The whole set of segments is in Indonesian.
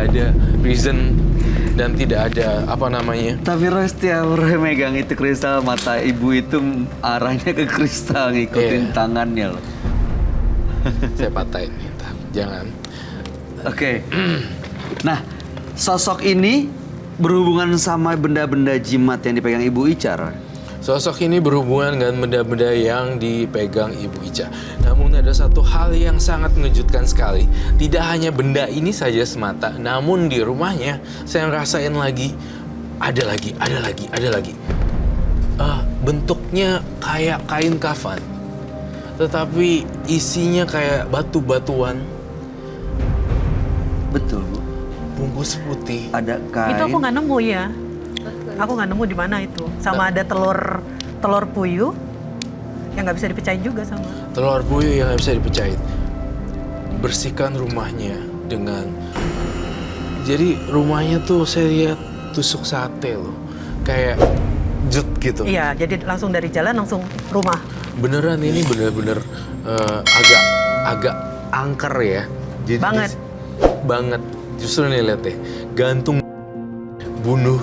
tidak ada reason dan tidak ada apa namanya. Tapi Roy setiap Roy megang itu kristal, mata ibu itu arahnya ke kristal, ngikutin tangannya loh. Saya patahin nih, jangan. Oke. Nah, sosok ini berhubungan sama benda-benda jimat yang dipegang Ibu Ica, Roy? Sosok ini berhubungan dengan benda-benda yang dipegang Ibu Ica. Namun ada satu hal yang sangat mengejutkan sekali. Tidak hanya benda ini saja semata, namun di rumahnya saya ngerasain lagi. Ada lagi. Bentuknya kayak kain kafan. Tetapi isinya kayak batu-batuan. Betul, Bu. Bungkus putih. Ada kain. Itu aku nggak nemu ya. Aku nggak nemu di mana itu. Sama ada telur puyuh yang nggak bisa dipecahin juga sama. Telur puyuh yang nggak bisa dipecahin. Bersihkan rumahnya dengan. Jadi rumahnya tuh saya lihat tusuk sate loh, kayak jut gitu. Iya, jadi langsung dari jalan langsung rumah. Beneran ini bener-bener agak angker ya. Jadi banget. Justru nih lihat deh, gantung, bunuh.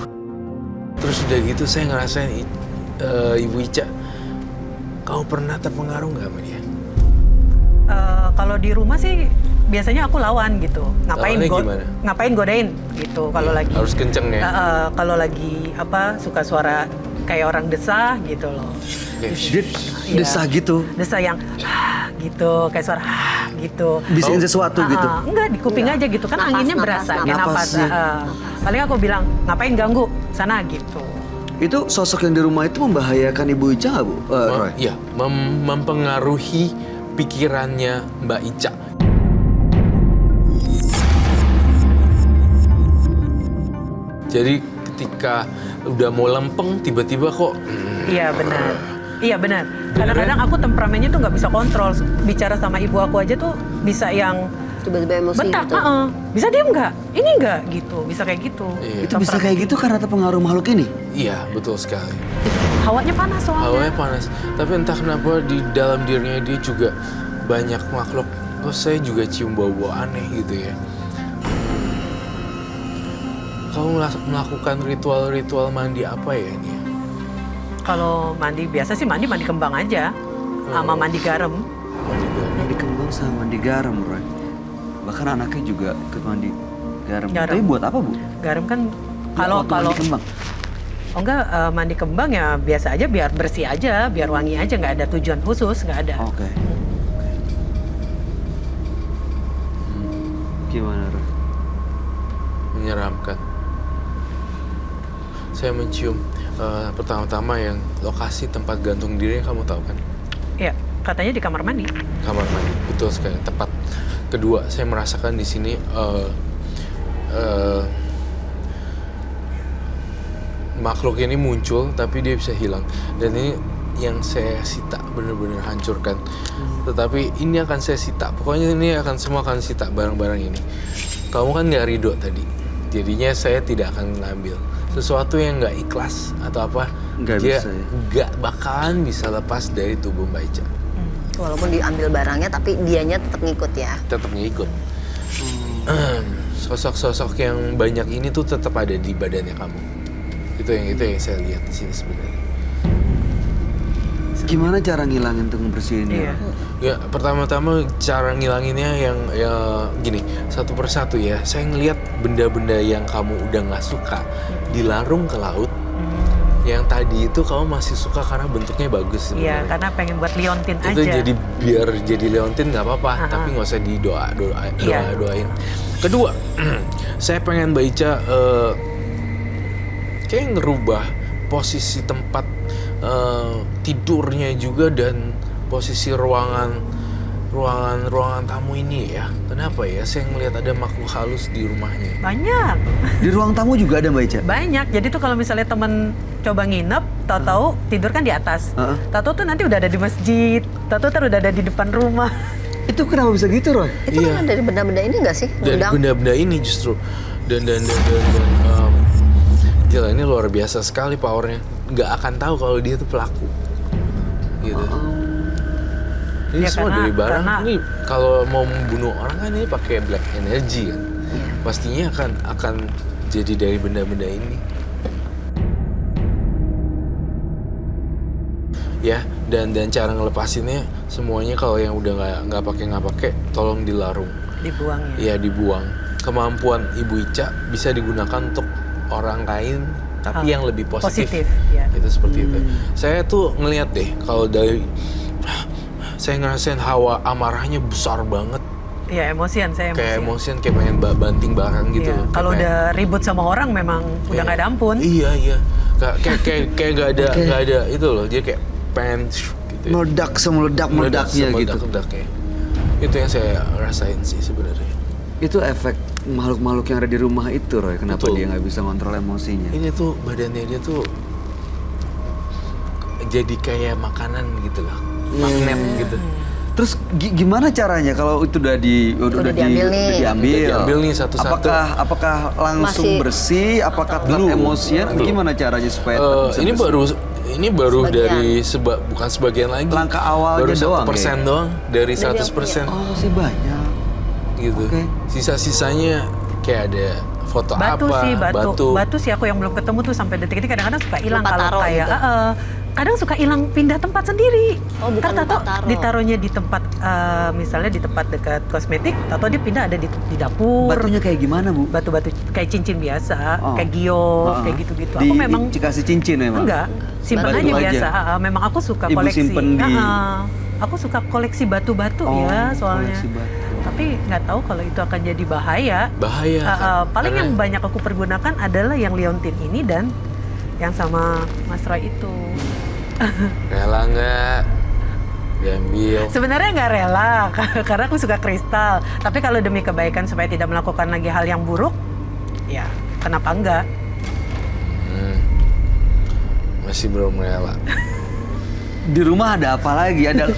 Terus udah gitu saya ngerasain Ibu Ica, kau pernah terpengaruh nggak sama dia? Kalau di rumah sih biasanya aku lawan gitu. Ngapain godain gitu kalau lagi. Harus kenceng ya. Kalau lagi suka suara kayak orang desah gitu loh. Desah gitu. Desah yang gitu, kayak suara gitu. Bisikin sesuatu gitu. Enggak, di kuping aja gitu kan, anginnya berasa kayak napas. Paling aku bilang, ngapain ganggu sana gitu. Itu sosok yang di rumah itu membahayakan Ibu Ica nggak, Bu? Roy? Iya, mempengaruhi pikirannya Mbak Ica. Jadi ketika udah mau lempeng, tiba-tiba kok. Iya benar. Iya benar. Kadang-kadang aku temperamennya tuh nggak bisa kontrol. Bicara sama ibu aku aja tuh bisa yang tiba-tiba emosi bentak, gitu. Bisa diem nggak? Ini nggak gitu. Bisa kayak gitu. Iya. Itu bisa kayak gitu karena terpengaruh makhluk ini? Iya, betul sekali. Hawanya panas soalnya. Hawanya panas. Tapi entah kenapa di dalam dirinya dia juga banyak makhluk. Terus saya juga cium bau-bau aneh gitu ya. Kamu melakukan ritual-ritual mandi apa ya ini? Kalau mandi biasa sih mandi kembang aja, sama mandi garam. Mandi kembang sama mandi garam, Roy. Bahkan anaknya juga ikut mandi garam. Tapi buat apa, Bu? Garam kan kalau mandi kembang. Oh enggak, mandi kembang ya biasa aja, biar bersih aja, biar wangi aja, nggak ada tujuan khusus, nggak ada. Oke. Gimana, Roy? Menyeramkan. Saya mencium pertama-tama yang lokasi tempat gantung diri kamu tahu kan? Iya, katanya di kamar mandi. Kamar mandi, betul sekali. Tepat. Kedua, saya merasakan di sini makhluk ini muncul, tapi dia bisa hilang. Dan ini yang saya sita, benar-benar hancurkan. Tetapi ini akan saya sita. Pokoknya ini semua akan sita barang-barang ini. Kamu kan nggak ridho tadi, jadinya saya tidak akan mengambil sesuatu yang nggak ikhlas atau apa. Nggak bakalan bisa lepas dari tubuh Mbak Ica. Walaupun diambil barangnya, tapi dianya tetap ngikut ya. Tetap ngikut. Sosok-sosok yang banyak ini tuh tetap ada di badannya kamu. Itu yang saya lihat di sini sebenarnya. Gimana cara ngilangin tuh, ngebersihinnya? Iya. Ya, pertama-tama cara ngilanginnya yang gini, satu persatu ya. Saya ngelihat benda-benda yang kamu udah nggak suka dilarung ke laut. Yang tadi itu kamu masih suka karena bentuknya bagus sebenarnya. Iya, karena pengen buat liontin aja. Itu biar jadi leontin nggak apa-apa, tapi nggak usah doain. Kedua, saya pengen Mbak Ica kayak ngerubah posisi tempat tidurnya juga dan posisi ruangan tamu ini ya. Kenapa ya saya ngelihat ada makhluk halus di rumahnya? Banyak. Di ruang tamu juga ada, Mbak Ica? Banyak. Jadi tuh kalau misalnya temen coba nginep, tahu-tahu tidur kan di atas. Tahu-tahu tuh nanti udah ada di masjid. Tahu-tahu udah ada di depan rumah. Itu kenapa bisa gitu, Roy? Itu kan dari benda-benda ini nggak sih? Dari benda-benda ini justru. Dan gila, ini luar biasa sekali powernya. Nggak akan tahu kalau dia tuh pelaku. Gitu. Ini Ya, semua dari barang. karena Ini kalau mau membunuh orang kan ini pakai black energy kan. pastinya akan jadi dari benda-benda ini. Ya, dan cara ngelepasinnya semuanya kalau yang udah nggak pakai tolong dilarung. Dibuang ya. Iya, dibuang. Kemampuan Ibu Ica bisa digunakan untuk orang lain tapi yang lebih positif. Ya. Itu seperti itu. Saya tuh ngelihat deh kalau saya ngerasain hawa amarahnya besar banget. Iya, emosian saya. Kayak emosian kayak main banting barang gitu. Iya. Kalau udah ribut sama orang memang udah nggak ada ampun. Iya. Kayak nggak ada itu loh. Dia kayak pengen gitu. Meledak semeledak-meledaknya gitu. Meledak-meledaknya. Itu yang saya rasain sih sebenarnya. Itu efek makhluk-makhluk yang ada di rumah itu, Roy. Kenapa Betul. dia nggak bisa ngontrol emosinya? Ini tuh badannya dia tuh jadi kayak makanan gitu loh. Magnet gitu. Terus gimana caranya kalau itu udah diambil nih. Diambil nih satu-satu. Apakah langsung Masih- bersih? Apakah tetap Belum. emosian? Belum. Gimana caranya supaya tetap bisa bersih? Ini baru Sebagian. dari bukan sebagian lagi. Langkah awalnya baru doang 1% doang dari 100%. Oh, masih banyak. Gitu. Oke. Sisa-sisanya kayak ada foto Batu apa, sih, batu sih aku yang belum ketemu tuh sampai detik ini kadang-kadang suka hilang Tempat kalau taro kayak gitu. kadang suka hilang pindah tempat sendiri. Oh, bukan Ntar tato tempat taro. ditaruhnya di tempat misalnya di tempat dekat kosmetik atau dia pindah ada di dapur. Batunya kayak gimana, Bu? Batu-batu kayak cincin biasa, Oh. kayak giok, kayak gitu-gitu. Aku memang dikasih cincin memang. enggak, simpen Batu aja aja. biasa. Memang aku suka Ibu koleksi. simpen di- Aku suka koleksi batu-batu Oh, ya soalnya. koleksi batu. Tapi nggak tahu kalau itu akan jadi bahaya. bahaya. Paling Karena yang banyak aku pergunakan adalah yang liontin ini dan yang sama Mas Roy itu. rela nggak diambil. Sebenarnya nggak rela karena aku suka kristal. Tapi kalau demi kebaikan supaya tidak melakukan lagi hal yang buruk, ya kenapa enggak? Masih belum rela. Di rumah ada apa lagi? Ada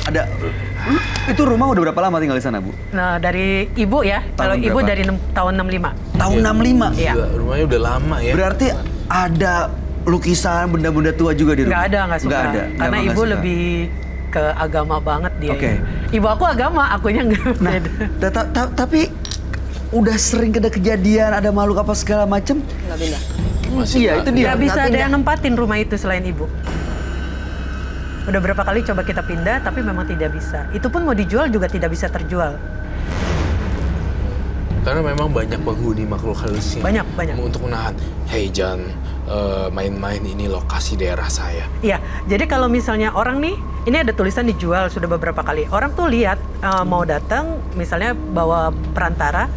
itu rumah udah berapa lama tinggal di sana, Bu? Nah dari ibu ya, kalau ibu berapa? dari tahun 65. Tahun 65. Iya. Gila, rumahnya udah lama ya. Berarti ada lukisan benda-benda tua juga di rumah? Nggak ada, nggak suka. Nggak ada. Karena Memang ibu nggak suka. lebih ke agama banget dia. Oke. Ibu aku agama, akunya nggak. Nah, tapi udah sering ada kejadian ada makhluk apa segala macem? Nggak pindah. Masih Iya, nggak- itu dia. Nggak bisa Nggak ada pindah. yang nempatin rumah itu selain ibu. Udah berapa kali coba kita pindah, tapi memang tidak bisa. Itu pun mau dijual juga tidak bisa terjual. Karena memang banyak penghuni makhluk halusnya. Banyak. Untuk menahan, hey jangan main-main, ini lokasi daerah saya. Iya, jadi kalau misalnya orang nih, ini ada tulisan dijual sudah beberapa kali. Orang tuh lihat mau datang, misalnya bawa perantara,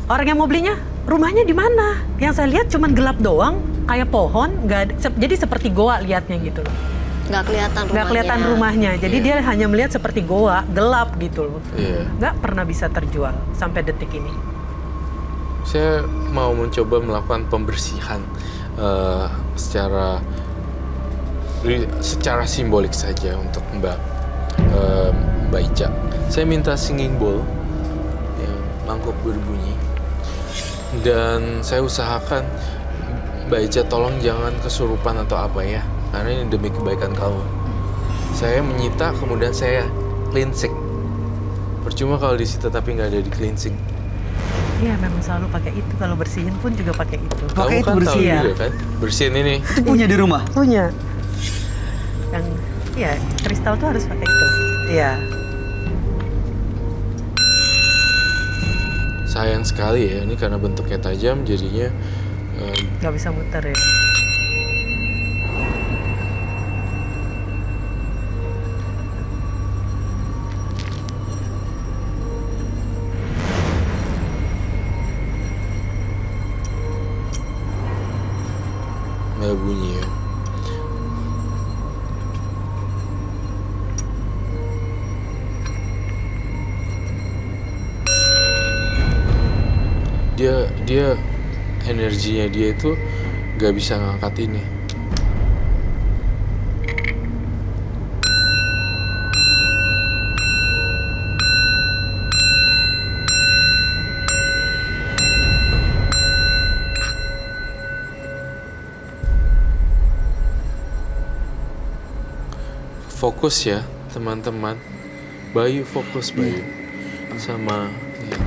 orang yang mau belinya rumahnya di mana? Yang saya lihat cuman gelap doang, kayak pohon, nggak ada, jadi seperti goa liatnya gitu loh. Nggak kelihatan rumahnya. Nggak kelihatan rumahnya, jadi Iya. dia hanya melihat seperti goa, gelap gitu loh. Iya. Nggak pernah bisa terjual sampai detik ini. Saya mau mencoba melakukan pembersihan secara simbolik saja untuk Mbak Ica. Saya minta singing bowl yang mangkuk berbunyi, dan saya usahakan Mbak Ica tolong jangan kesurupan atau apa ya, karena ini demi kebaikan kamu. Saya menyita kemudian saya cleansing. Percuma kalau disita tapi nggak ada di cleansing. Iya, memang selalu pakai itu. Kalau bersihin pun juga pakai itu. Pakai Kamu itu kan tahu bersih ya? juga kan, bersihin ini. Itu punya di rumah? Punya. Yang, ya kristal tuh harus pakai itu. Iya. Sayang sekali ya, ini karena bentuknya tajam jadinya Nggak bisa muter ya. nggak bunyi ya. Dia energinya dia itu nggak bisa ngangkat ini. Fokus ya teman-teman. Bayu fokus Bayu sama ya.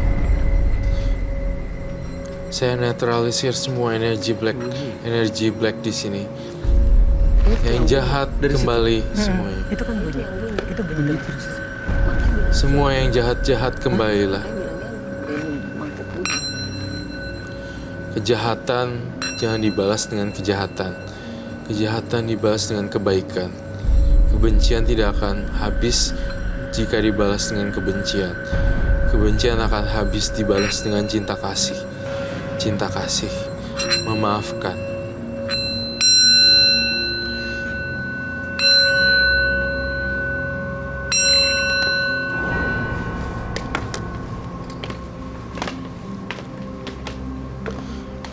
Saya netralisir semua energi black di sini. Yang jahat kembali semuanya. Itu kan bunyi. Itu bunyi. Semua yang jahat-jahat kembalilah. Kejahatan jangan dibalas dengan kejahatan. Kejahatan dibalas dengan kebaikan. Kebencian tidak akan habis jika dibalas dengan kebencian. Kebencian akan habis dibalas dengan cinta kasih. Cinta kasih, memaafkan.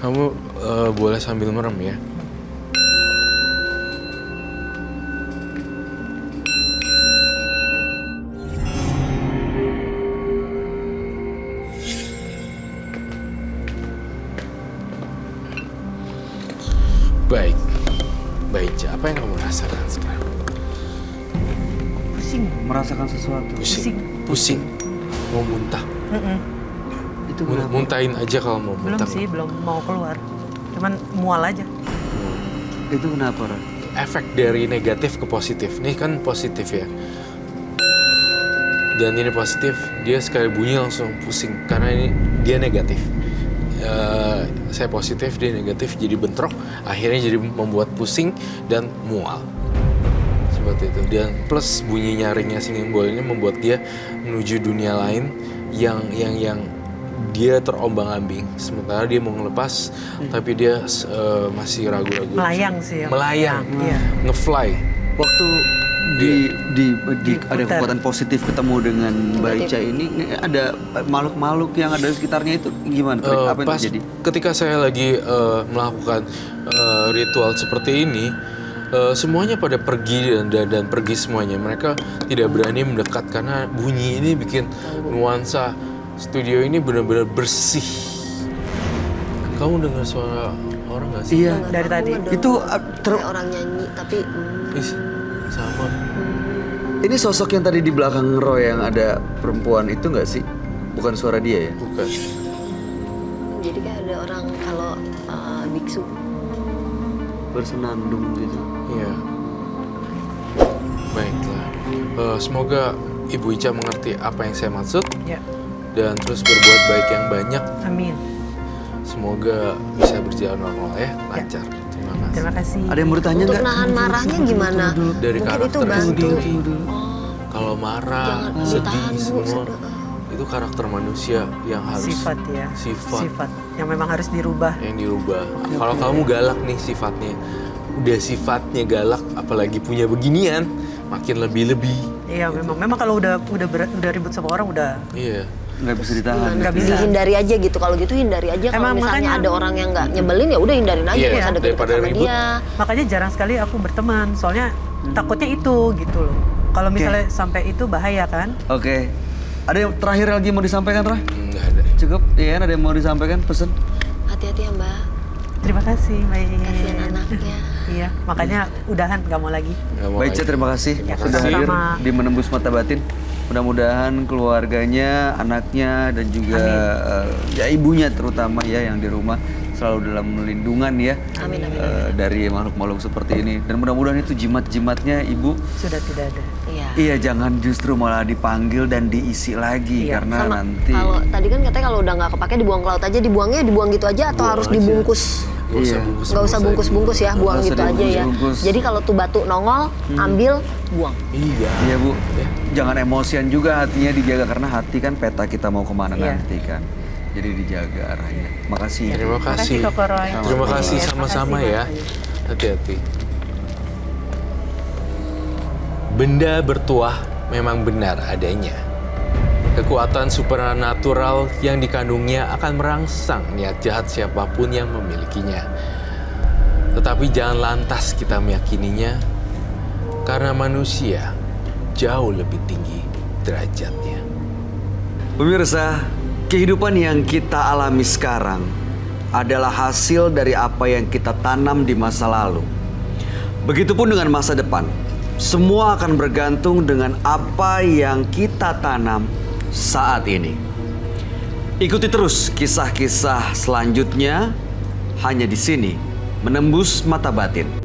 Kamu boleh sambil merem ya. Baik, baik. Apa yang kamu rasakan sekarang? Pusing. Merasakan sesuatu. Pusing. Mau muntah. Itu kenapa? Muntahin aja kalau mau Belum muntah. sih, belum mau keluar. Cuman mual aja. Itu kenapa, Ra? Efek dari negatif ke positif. Ini kan positif ya. Dan ini positif, dia sekali bunyi langsung pusing karena ini dia negatif. Saya positif, dia negatif, jadi bentrok, akhirnya jadi membuat pusing dan mual. Seperti itu. Dan plus bunyi nyaringnya simbol ini membuat dia menuju dunia lain yang dia terombang-ambing. Sementara dia mau ngelepas, tapi dia masih ragu-ragu. Melayang sih ya. Melayang, Iya. ngefly. Waktu di ada kekuatan positif ketemu dengan Mbak Ica ini ada makhluk-makhluk yang ada di sekitarnya itu gimana? Apa yang Pas terjadi? ketika saya lagi melakukan ritual seperti ini, semuanya pada pergi dan pergi semuanya. Mereka tidak berani mendekat karena bunyi ini bikin nuansa studio ini benar-benar bersih. Kamu dengar suara orang nggak sih? Iya. Dari tadi. Itu kayak orang nyanyi tapi Ih, sama. ini sosok yang tadi di belakang Roy yang ada perempuan itu nggak sih? Bukan suara dia ya? Bukan. jadi kayak ada orang kalau biksu. Bersenandung gitu. Iya. Baiklah. Semoga Ibu Ica mengerti apa yang saya maksud Ya. dan terus berbuat baik yang banyak. Amin. Semoga bisa berjalan normal ya, lancar. Terima kasih. Terima kasih. Ada yang mau ditanya Untuk nggak? nahan marahnya gimana? Dari Mungkin itu karakter bantu. sendiri. Kalau marah, Jangan sedih, ditahan, Bu. semua itu karakter manusia yang harus Sifat ya. Sifat yang memang harus dirubah. yang dirubah. Kalau kamu galak nih sifatnya, udah sifatnya galak, apalagi punya beginian, makin lebih-lebih. Iya, memang kalau udah ribut sama orang udah Iya. Nggak bisa ditahan. Nggak bisa. Dihindari aja gitu. Kalau gitu hindari aja. Kalau Emang misalnya makanya- ada orang yang nggak nyebelin ya udah hindarin aja. Iya, Nggak usah deket-deket daripada sama ribut. dia. makanya jarang sekali aku berteman. Soalnya takutnya itu gitu loh. Kalau misalnya sampai itu bahaya kan? Oke. Ada yang terakhir lagi mau disampaikan, Ra? Nggak ada. Cukup? Iya, ada yang mau disampaikan pesen? Hati-hati ya Mbak. Terima kasih, baik. Kasihan anaknya. Iya, makanya udahan nggak mau lagi. Nggak mau Baik, Ca, lagi. terima kasih Ya, sudah hadir sama-sama. di Menembus Mata Batin. Mudah-mudahan keluarganya, anaknya, dan juga ya ibunya terutama ya yang di rumah selalu dalam lindungan ya. Amin, amin, dari makhluk-makhluk seperti ini. Dan mudah-mudahan itu jimat-jimatnya ibu, Sudah tidak ada. Iya. iya jangan justru malah dipanggil dan diisi lagi Iya, karena Sama nanti kalau tadi kan katanya kalau udah nggak kepake dibuang ke laut aja, dibuangnya dibuang gitu aja atau harus dibungkus? Nggak usah Iya. bungkus. Nggak usah bungkus-bungkus ya, buang Nggak usah gitu aja ya. dibungkus. Jadi kalau tuh batu nongol, ambil, buang. Iya. Iya bu, jangan emosian juga hatinya dijaga karena hati kan peta kita mau kemana Iya. nanti kan. Jadi dijaga arahnya. Makasih. Terima kasih. Koko Roy. Terima kasih Iya, sama-sama makasih, ya. Mas. Hati-hati. Benda bertuah memang benar adanya. Kekuatan supernatural yang dikandungnya akan merangsang niat jahat siapapun yang memilikinya. Tetapi jangan lantas kita meyakininya, karena manusia jauh lebih tinggi derajatnya. Pemirsa, kehidupan yang kita alami sekarang adalah hasil dari apa yang kita tanam di masa lalu. Begitupun dengan masa depan. Semua akan bergantung dengan apa yang kita tanam saat ini. Ikuti terus kisah-kisah selanjutnya hanya di sini, Menembus Mata Batin.